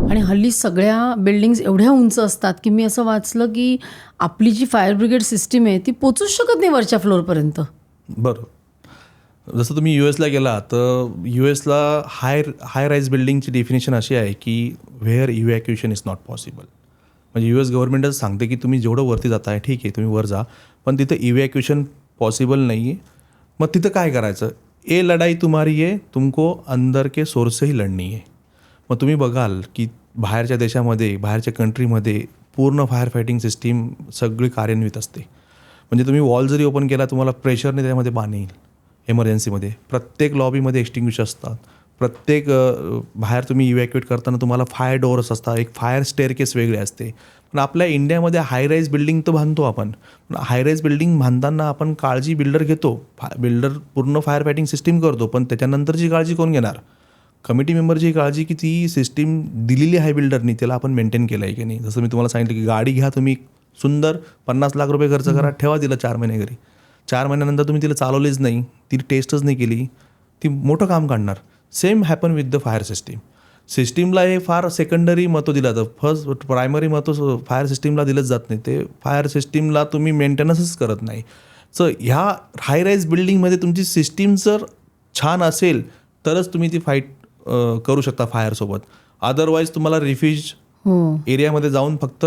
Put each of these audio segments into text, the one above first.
आणि हल्ली सगळ्या बिल्डिंग्स एवढ्या उंच असतात की मी असं वाचलं की आपली जी फायर ब्रिगेड सिस्टीम आहे ती पोचूच शकत नाही वरच्या फ्लोअरपर्यंत. बरं. जसं तुम्ही US ला गेला तर US ला हाय राईज बिल्डिंगची डेफिनेशन अशी आहे की where evacuation is not possible. म्हणजे US गव्हर्नमेंटच सांगते की तुम्ही जेवढं वरती जाताय ठीक आहे तुम्ही वर जा, पण तिथं इव्हॅक्युएशन पॉसिबल नाही आहे. मग तिथं काय करायचं? ए लढाई तुम्हारी आहे, तुमको अंदर के सोर्स ही लढणी आहे. मग तुम्ही बघाल की बाहेरच्या देशामध्ये बाहेरच्या कंट्रीमध्ये पूर्ण फायर फायटिंग सिस्टीम सगळी कार्यान्वित असते. म्हणजे तुम्ही वॉल जरी ओपन केला तुम्हाला प्रेशरने त्यामध्ये पाणी येईल. एमर्जन्सीमध्ये प्रत्येक लॉबीमध्ये एक्स्टिंग्विश असतात. प्रत्येक बाहेर तुम्ही इव्हॅक्युएट करताना तुम्हाला फायर डोअर्स असतात. एक फायर स्टेअरकेस वेगळे असते. पण आपल्या इंडियामध्ये हाय राईज बिल्डिंग तर बांधतो आपण, पण हाय राईज बिल्डिंग बांधताना आपण काळजी बिल्डर घेतो. बिल्डर पूर्ण फायर फायटिंग सिस्टीम करतो, पण त्याच्यानंतरची काळजी कोण घेणार? कमिटी मेंबरची काळजी की ती सिस्टीम दिलेली आहे बिल्डरनी त्याला आपण मेंटेन केलं आहे की नाही. जसं मी तुम्हाला सांगितलं की गाडी घ्या तुम्ही सुंदर 50 लाख रुपये खर्च करा, ठेवा तिला 4 महिने घरी. 4 महिन्यानंतर तुम्ही तिला चालवलीच नाही, ती टेस्टच नाही केली, ती मोठं काम काढणार. Same happen with the fire system. सिस्टीमला हे फार सेकंडरी महत्त्व दिलं जातं. फर्स्ट प्रायमरी महत्त्व फायर सिस्टीमला दिलंच जात नाही. ते फायर सिस्टीमला तुम्ही मेंटेनन्सच करत नाही. सो ह्या हाय राईज बिल्डिंगमध्ये तुमची सिस्टीम जर छान असेल तरच तुम्ही ती फाईट करू शकता फायरसोबत. अदरवाईज तुम्हाला रिफ्यूज एरियामध्ये जाऊन फक्त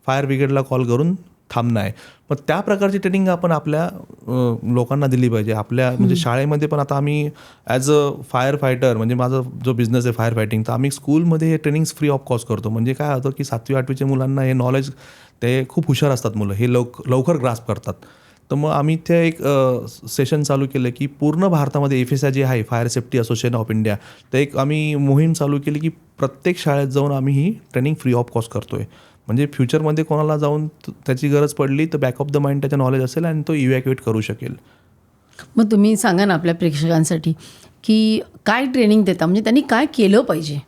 फायर ब्रिगेडला कॉल करून थांबणं आहे. मग त्या प्रकारची ट्रेनिंग आपण आपल्या लोकांना दिली पाहिजे. आपल्या म्हणजे शाळेमध्ये पण आता आम्ही ॲज अ फायर फायटर म्हणजे माझा जो बिझनेस आहे फायर फायटिंग, तर आम्ही स्कूलमध्ये हे ट्रेनिंग्स फ्री ऑफ कॉस्ट करतो. म्हणजे काय होतं की 7वी-8वीच्या मुलांना हे नॉलेज, ते खूप हुशार असतात मुलं, हे लवकर ग्रास्प करतात. तर मग आम्ही ते एक सेशन चालू केलं की पूर्ण भारतामध्ये FSI जे आहे fire safety association of India, तर एक आम्ही मोहीम चालू केली की प्रत्येक शाळेत जाऊन आम्ही ही ट्रेनिंग फ्री ऑफ कॉस्ट करतो आहे. म्हणजे फ्युचरमध्ये कोणाला जाऊन त्याची गरज पडली तर बॅक ऑफ द माइंड त्याचं नॉलेज असेल आणि तो इव्हॅक्युएट करू शकेल. मग तुम्ही सांगा ना आपल्या प्रेक्षकांसाठी की काय ट्रेनिंग देता, म्हणजे त्यांनी काय केलं पाहिजे?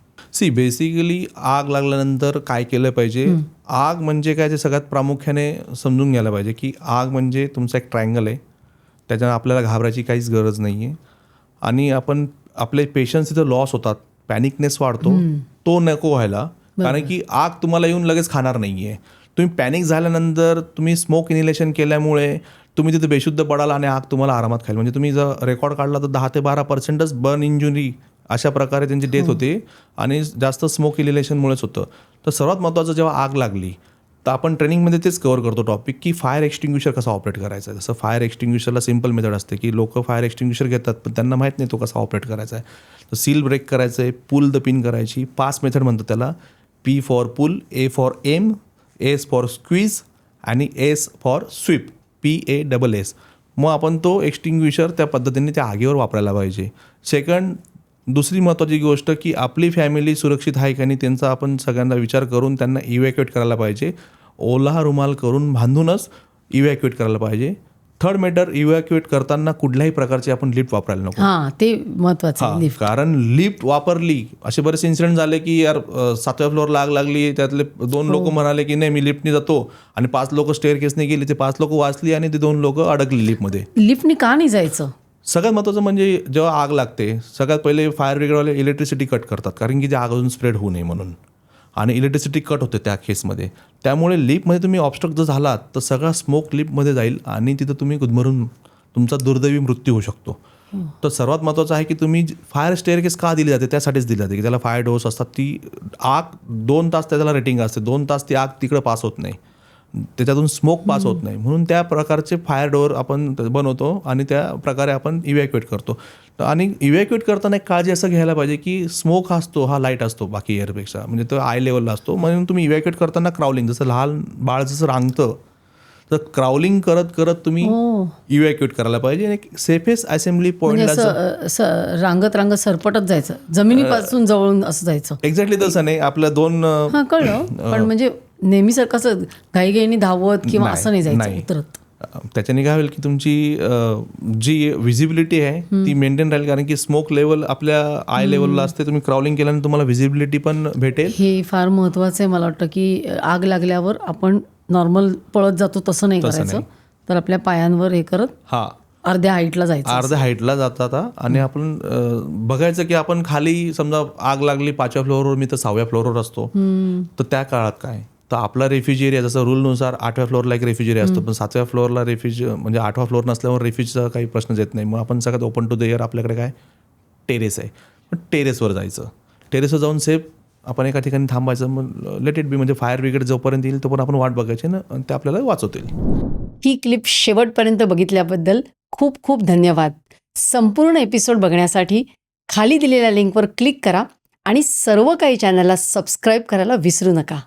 बेसिकली आग लागल्यानंतर काय केलं पाहिजे? आग म्हणजे काय ते सगळ्यात प्रामुख्याने समजून घ्यायला पाहिजे की आग म्हणजे तुमचा एक ट्रायंगल आहे. त्याच्यानं आपल्याला घाबरायची काहीच गरज नाही आहे. आणि आपण आपले पेशन्स तिथं लॉस होतात, पॅनिकनेस वाढतो, तो नको व्हायला. कारण की आग तुम्हाला येऊन लगेच खाणार नाही आहे. तुम्ही पॅनिक झाल्यानंतर तुम्ही स्मोक इन्हेलेशन केल्यामुळे तुम्ही तिथे बेशुद्ध पडाल आणि आग तुम्हाला आरामात खाईल. म्हणजे तुम्ही जर रेकॉर्ड काढला तर 10 ते 12% बर्न इंजुरी अशा प्रकारे त्यांची डेथ होते आणि जास्त स्मोक इन्हेलेशनमुळेच होतं. तर सर्वात महत्त्वाचं जेव्हा आग लागली तर आपण ट्रेनिंगमध्ये तेच कव्हर करतो टॉपिक की फायर एक्स्टिंग्विशर कसा ऑपरेट करायचा आहे. जसं फायर एक्स्टिंग्विशरला सिम्पल मेथड असते की लोक फायर एक्स्टिंग्विशर घेतात पण त्यांना माहीत नाही तो कसा ऑपरेट करायचा आहे. तर सील ब्रेक करायचं आहे, पुल द पिन करायची, पास मेथड म्हणतो त्याला. P for pull, A for aim, S for squeeze आणि S फॉर स्वीप, PASS. मग आपण तो एक्स्टिंग्विशर त्या पद्धतीने त्या आगीवर वापरायला पाहिजे. सेकंड, दुसरी महत्त्वाची गोष्ट की आपली फॅमिली सुरक्षित आहे का नाही त्यांचा आपण सगळ्यांना विचार करून त्यांना इव्हॅक्युएट करायला पाहिजे. ओला रुमाल करून बांधूनच इव्हॅक्युएट करायला पाहिजे. थर्ड मॅटर, इव्हॅक्युएट करताना कुठल्याही प्रकारची आपण लिफ्ट वापरायला नको. हां, ते महत्त्वाचं. कारण लिफ्ट वापरली, असे बरेच इन्सिडेंट झाले की यार 7व्या फ्लोअरला आग लागली, त्यातले 2 लोक म्हणाले की नाही मी लिफ्टनी जातो आणि 5 लोक स्टेअरकेसने गेली, ते 5 लोक वाचली आणि ते 2 लोक अडकली लिफ्टमध्ये. लिफ्टनी का नाही जायचं? सगळ्यात महत्त्वाचं म्हणजे जेव्हा आग लागते सगळ्यात पहिले फायर ब्रिगेडवाले इलेक्ट्रिसिटी कट करतात, कारण की ते आग अजून स्प्रेड होऊ नये म्हणून. आणि इलेक्ट्रिसिटी कट होते त्या केसमध्ये. त्यामुळे लिफ्टमध्ये तुम्ही ऑब्स्ट्रक्ट जर झालात तर सगळा स्मोक लिफ्टमध्ये जाईल आणि तिथं तुम्ही गुदमरून तुमचा दुर्दैवी मृत्यू होऊ शकतो. तर सर्वात महत्त्वाचं आहे की तुम्ही फायर स्टेअरकेस का दिली जाते? त्यासाठीच दिली जाते की त्याला फायर डोर्स असतात. ती आग 2 तास त्याला रेटिंग असते, 2 तास ती आग तिकडं पास होत नाही, त्याच्यातून स्मोक पास होत नाही, म्हणून त्या प्रकारचे फायर डोअर आपण बनवतो आणि त्या प्रकारे आपण इव्हॅक्युएट करतो. आणि इव्हॅक्युएट करताना एक काळजी असं घ्यायला पाहिजे की स्मोक असतो हा लाईट असतो बाकी एअरपेक्षा, म्हणजे तो आय लेवलला असतो. म्हणून तुम्ही इव्हॅक्युएट करताना क्राउलिंग, जसं लहान बाळ जसं रांगतं तर क्राउलिंग करत करत तुम्ही इव्हॅक्युएट करायला पाहिजे. आणि एक सेफेस्ट असेंब्ली पॉईंटला रांगत रांगत सरपटत जायचं, जमिनीपासून जवळून असं जायचं. एक्झॅक्टली तसं नाही. आपलं 2 कळलं, पण म्हणजे नेहमीसारखं असं घाईघाईने धावत किंवा असं नाही जायचं उतरत. त्याच्याने काय होईल की तुमची जी व्हिजिबिलिटी आहे ती मेंटेन राहील, कारण की स्मोक लेवल आपल्या आय लेवलला असते. तुम्ही क्राउलिंग केल्याने तुम्हाला व्हिजिबिलिटी पण भेटेल. हे फार महत्त्वाचं आहे. मला वाटतं की आग लागल्यावर आपण नॉर्मल पळत जातो तसं नाही करायचं, तर आपल्या पायांवर हे करत. अर्ध्या हाईटला जायचं अर्ध्या हाईटला जातात आणि आपण बघायचं की आपण खाली समजा आग लागली 5व्या फ्लोअरवर, मी तर 6व्या फ्लोअरवर असतो, तर त्या काळात काय, तर आपला रेफ्युजी एरिया जसं रूलनुसार 8व्या फ्लोअरला एक रेफ्युजी एरिया असतो, पण 7व्या फ्लोअरला रेफ्युज म्हणजे 8वा फ्लोअर नसल्यावर रेफ्युजचा काही प्रश्नच येत नाही. मग आपण सगळ्यात ओपन टू द एअर आपल्याकडे काय टेरेस आहे, पण टेरेसवर जायचं, टेरेसवर जाऊन सेफ आपण एका ठिकाणी थांबायचं, मग लेट इट बी, म्हणजे फायर ब्रिगेड जोपर्यंत येईल तोपर्यंत आपण वाट बघायची ना, आणि ते आपल्याला वाचवतील. ही क्लिप शेवटपर्यंत बघितल्याबद्दल खूप खूप धन्यवाद. संपूर्ण एपिसोड बघण्यासाठी खाली दिलेल्या लिंकवर क्लिक करा आणि सर्व काही चॅनलला सबस्क्राईब करायला विसरू नका.